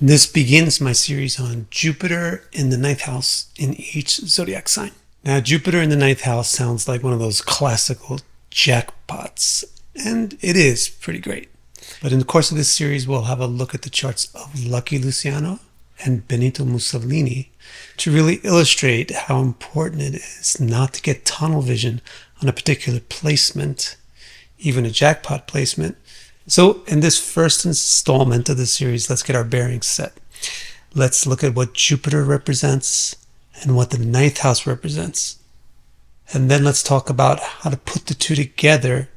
This begins my series on Jupiter in the ninth house in each zodiac sign. Now, Jupiter in the ninth house sounds like one of those classical jackpots, and it is pretty great. But in the course of this series, we'll have a look at the charts of Lucky Luciano and Benito Mussolini to really illustrate how important it is not to get tunnel vision on a particular placement, even a jackpot placement. So in this first installment of the series, let's get our bearings set. Let's look at what Jupiter represents and what the ninth house represents. And then let's talk about how to put the two together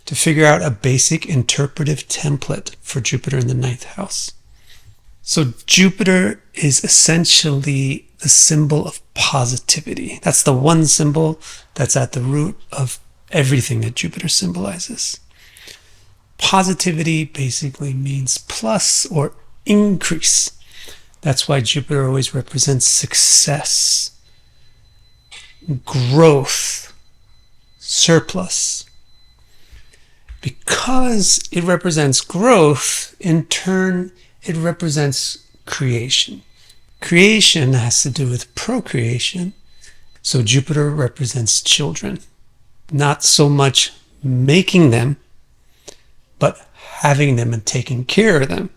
to figure out a basic interpretive template for Jupiter in the ninth house. So Jupiter is essentially the symbol of positivity. That's the one symbol that's at the root of everything that Jupiter symbolizes. Positivity basically means plus or increase. That's why Jupiter always represents success, growth, surplus. Because it represents growth, in turn, it represents creation. Creation has to do with procreation, so Jupiter represents children. Not so much making them, but having them and taking care of them.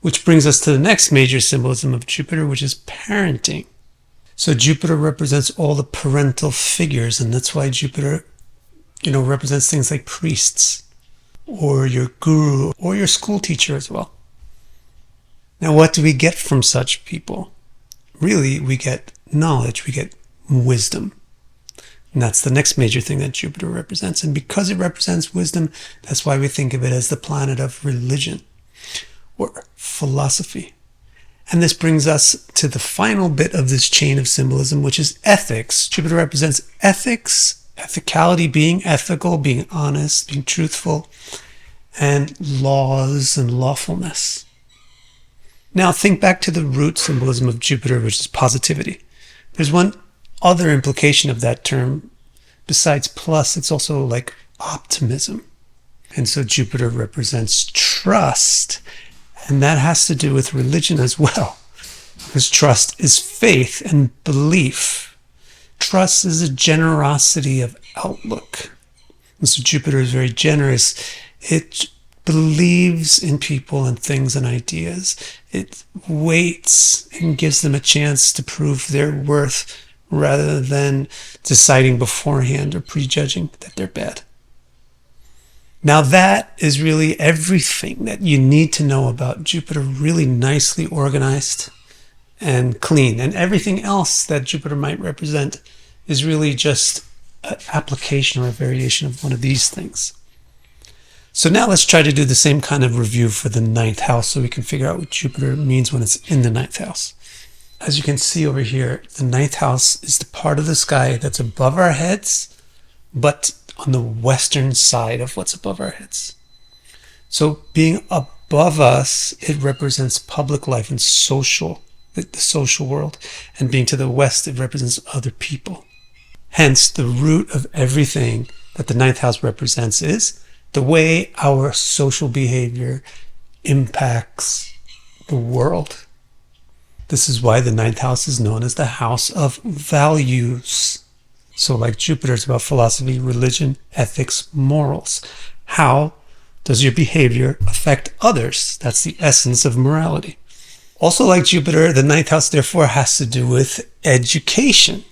Which brings us to the next major symbolism of Jupiter, which is parenting. So Jupiter represents all the parental figures, and that's why Jupiter, represents things like priests, or your guru, or your school teacher as well. Now, what do we get from such people? Really, we get knowledge, we get wisdom. And that's the next major thing that Jupiter represents. And because it represents wisdom, that's why we think of it as the planet of religion or philosophy. And this brings us to the final bit of this chain of symbolism, which is ethics. Jupiter represents ethics, ethicality, being ethical, being honest, being truthful, and laws and lawfulness. Now think back to the root symbolism of Jupiter, which is positivity. There's one other implication of that term. Besides plus, it's also like optimism. And so Jupiter represents trust. And that has to do with religion as well. Because trust is faith and belief. Trust is a generosity of outlook. And so Jupiter is very generous. It believes in people and things and ideas. It waits and gives them a chance to prove their worth rather than deciding beforehand or prejudging that they're bad. Now that is really everything that you need to know about Jupiter, really nicely organized and clean. And everything else that Jupiter might represent is really just an application or a variation of one of these things. So now let's try to do the same kind of review for the ninth house so we can figure out what Jupiter means when it's in the ninth house. As you can see over here, the ninth house is the part of the sky that's above our heads, but on the western side of what's above our heads. So being above us, it represents public life and the social world. And being to the west, it represents other people. Hence, the root of everything that the ninth house represents is the way our social behavior impacts the world. This is why the ninth house is known as the house of values. So like Jupiter, it's about philosophy, religion, ethics, morals. How does your behavior affect others? That's the essence of morality. Also like Jupiter, the ninth house therefore has to do with education.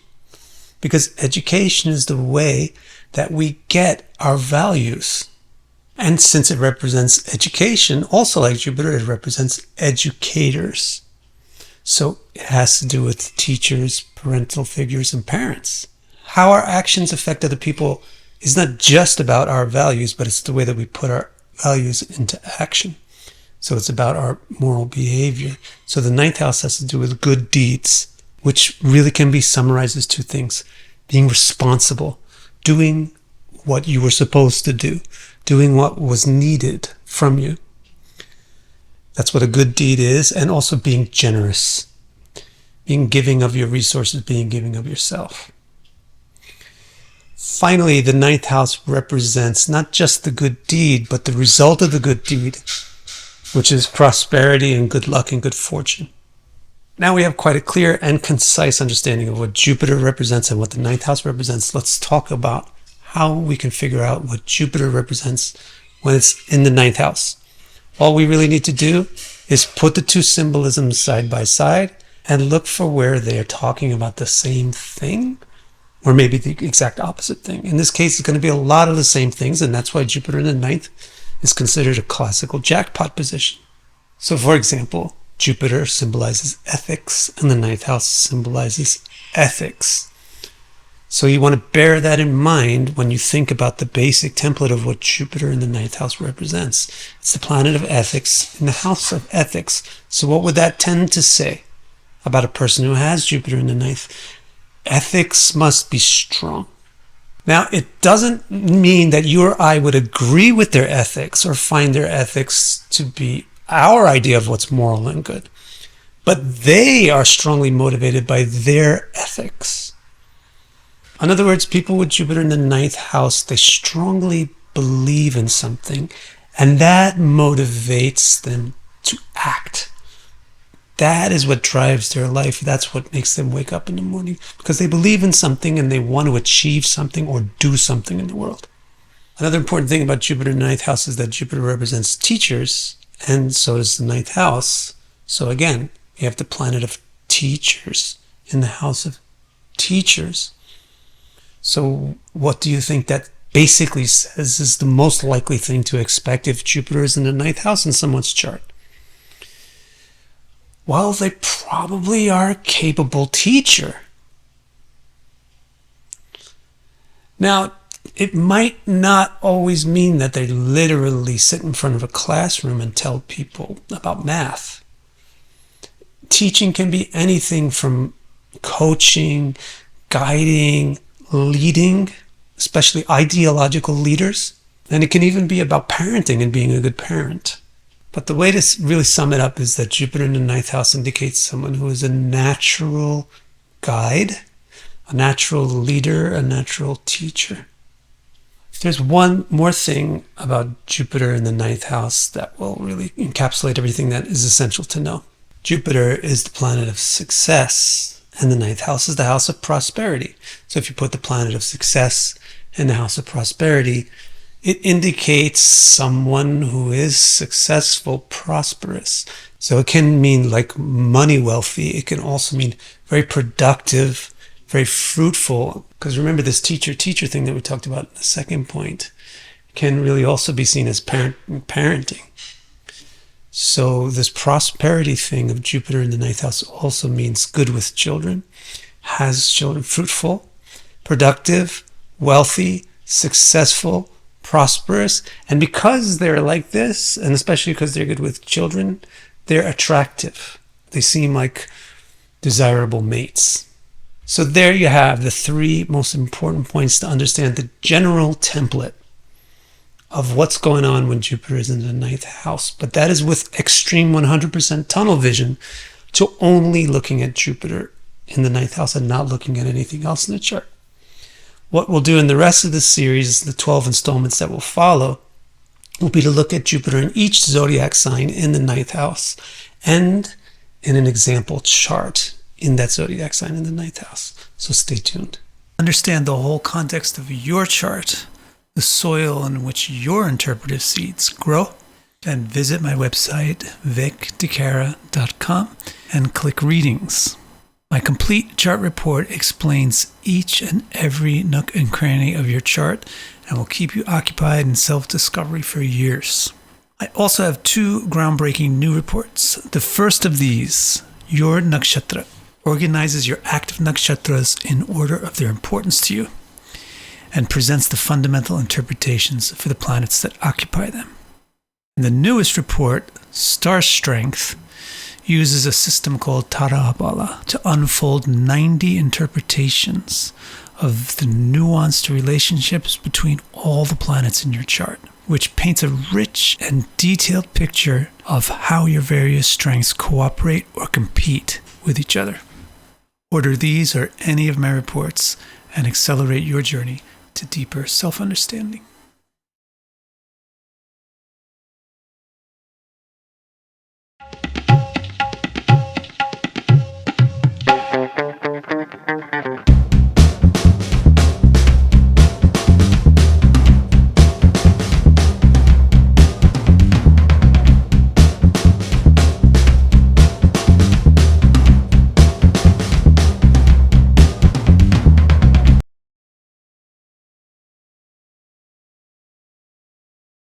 Because education is the way that we get our values. And since it represents education, also like Jupiter, it represents educators. So it has to do with teachers, parental figures, and parents. How our actions affect other people is not just about our values, but it's the way that we put our values into action. So it's about our moral behavior. So the ninth house has to do with good deeds, which really can be summarized as two things. Being responsible, doing what you were supposed to do, doing what was needed from you. That's what a good deed is, and also being generous. Being giving of your resources, being giving of yourself. Finally, the ninth house represents not just the good deed, but the result of the good deed. which is prosperity and good luck and good fortune. Now we have quite a clear and concise understanding of what Jupiter represents and what the ninth house represents. Let's talk about how we can figure out what Jupiter represents when it's in the ninth house. All we really need to do is put the two symbolisms side by side and look for where they are talking about the same thing, or maybe the exact opposite thing. In this case, it's going to be a lot of the same things, and that's why Jupiter in the ninth is considered a classical jackpot position. So for example, Jupiter symbolizes ethics, and the ninth house symbolizes ethics. So you want to bear that in mind when you think about the basic template of what Jupiter in the ninth house represents. It's the planet of ethics in the house of ethics. So what would that tend to say about a person who has Jupiter in the ninth? Ethics must be strong. Now, it doesn't mean that you or I would agree with their ethics or find their ethics to be our idea of what's moral and good, but they are strongly motivated by their ethics. In other words, people with Jupiter in the ninth house, they strongly believe in something, and that motivates them to act. That is what drives their life. That's what makes them wake up in the morning, because they believe in something and they want to achieve something or do something in the world. Another important thing about Jupiter in the ninth house is that Jupiter represents teachers, and so does the ninth house. So again, you have the planet of teachers in the house of teachers. So what do you think that basically says is the most likely thing to expect if Jupiter is in the ninth house in someone's chart? Well, they probably are a capable teacher. Now, it might not always mean that they literally sit in front of a classroom and tell people about math. Teaching can be anything from coaching, guiding, leading, especially ideological leaders. And it can even be about parenting and being a good parent. But the way to really sum it up is that Jupiter in the ninth house indicates someone who is a natural guide, a natural leader, a natural teacher. There's one more thing about Jupiter in the ninth house that will really encapsulate everything that is essential to know. Jupiter is the planet of success, and the ninth house is the house of prosperity. So if you put the planet of success in the house of prosperity, it indicates someone who is successful, prosperous. So it can mean like money wealthy. It can also mean very productive, very fruitful. Because remember, this teacher thing that we talked about in the second point can really also be seen as parenting. So this prosperity thing of Jupiter in the ninth house also means good with children, has children, fruitful, productive, wealthy, successful, prosperous. And because they're like this, and especially because they're good with children, they're attractive. They seem like desirable mates. So there you have the three most important points to understand the general template of what's going on when Jupiter is in the ninth house. But that is with extreme 100% tunnel vision to only looking at Jupiter in the ninth house and not looking at anything else in the chart. What we'll do in the rest of this series, the 12 installments that will follow, will be to look at Jupiter in each zodiac sign in the ninth house and in an example chart in that zodiac sign in the ninth house. So stay tuned. Understand the whole context of your chart, the soil in which your interpretive seeds grow, and visit my website, vicdicara.com, and click readings. My complete chart report explains each and every nook and cranny of your chart and will keep you occupied in self-discovery for years. I also have two groundbreaking new reports. The first of these, Your Nakshatra, organizes your active nakshatras in order of their importance to you and presents the fundamental interpretations for the planets that occupy them. And the newest report, Star Strength, uses a system called Tara to unfold 90 interpretations of the nuanced relationships between all the planets in your chart, which paints a rich and detailed picture of how your various strengths cooperate or compete with each other. Order these or any of my reports and accelerate your journey to deeper self-understanding.